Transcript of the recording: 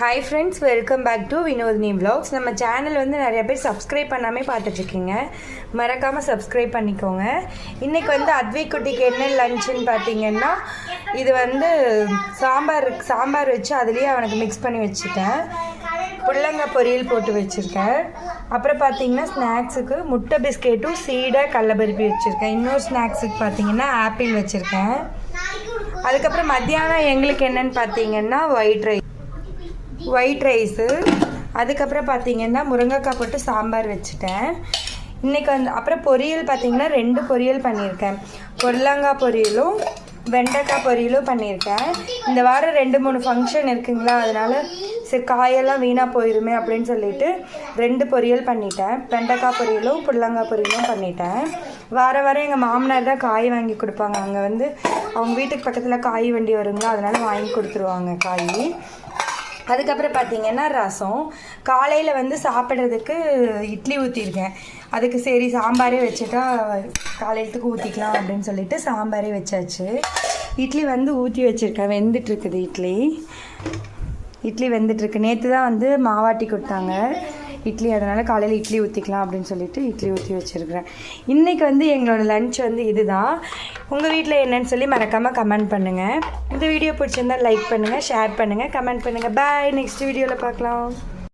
Hi friends, welcome back to Vinodhini Vlogs. நம்ம channel வந்து நிறைய பேர் சப்ஸ்கிரைப் பண்ணாமே பார்த்துட்டு இருக்கீங்க. மறக்காம சப்ஸ்கிரைப் பண்ணிக்கோங்க. இன்னைக்கு வந்து அத்வை குட்டிக்கு என்ன லஞ்ச்னு பார்த்தீங்கன்னா இது வந்து சாம்பார் வச்சு அதுலயே அவனுக்கு மிக்ஸ் பண்ணி வச்சிட்டேன். புடலங்காய் பொரியல் போட்டு வச்சிருக்கேன். அப்புறம் பார்த்தீங்கன்னா ஸ்நாக்ஸுக்கு முட்டை பிஸ்கெட்டும் சீடை கடலைப்பருப்பி வச்சுருக்கேன். இன்னொரு ஸ்நாக்ஸுக்கு பார்த்தீங்கன்னா ஆப்பிள் வச்சுருக்கேன். அதுக்கப்புறம் மத்தியானம் எங்களுக்கு என்னென்னு பார்த்தீங்கன்னா ஒயிட் ரைஸு. அதுக்கப்புறம் பார்த்தீங்கன்னா முருங்கைக்காய் போட்டு சாம்பார் வச்சுட்டேன். இன்றைக்கி வந்து அப்புறம் பொரியல் பார்த்தீங்கன்னா 2 பொரியல் பண்ணியிருக்கேன். புடலங்காய் பொரியலும் வெண்டைக்காய் பொரியலும் பண்ணியிருக்கேன். இந்த வாரம் 2-3 ஃபங்க்ஷன் இருக்குங்களா, அதனால் சரி காயெல்லாம் வீணாக போயிருமே அப்படின்னு சொல்லிட்டு 2 பொரியல் பண்ணிட்டேன். வெண்டைக்காய் பொரியலும் புடலங்காய் பொரியலும் பண்ணிட்டேன். வாரம் எங்கள் மாமனார் தான் காய் வாங்கி கொடுப்பாங்க. அங்கே வந்து அவங்க வீட்டுக்கு பக்கத்தில் காய் வண்டி வருங்களா, அதனால் வாங்கி கொடுத்துருவாங்க காய். அதுக்கப்புறம் பார்த்தீங்கன்னா ரசம். காலையில் வந்து சாப்பிட்றதுக்கு இட்லி ஊற்றிருக்கேன். அதுக்கு சரி சாம்பாரே வச்சுட்டா காலையிலத்துக்கு ஊற்றிக்கலாம் அப்படின்னு சொல்லிட்டு சாம்பாரே வச்சாச்சு. இட்லி வந்து ஊற்றி வச்சுருக்கேன், வெந்துட்டுருக்குது இட்லி வெந்துட்டுருக்கு. நேற்று தான் வந்து மாவாட்டி கொடுத்தாங்க இட்லி, அதனால் காலையில் இட்லி ஊற்றிக்கலாம் அப்படின்னு சொல்லிட்டு இட்லி ஊற்றி வச்சுருக்கிறேன். இன்றைக்கி வந்து எங்களோட லன்ச் வந்து இதுதான். உங்கள் வீட்டில் என்னன்னு சொல்லி மறக்காமல் கமெண்ட் பண்ணுங்கள். இந்த வீடியோ பிடிச்சிருந்தால் லைக் பண்ணுங்கள், ஷேர் பண்ணுங்கள், கமெண்ட் பண்ணுங்கள். பாய், நெக்ஸ்ட் வீடியோவில் பார்க்கலாம்.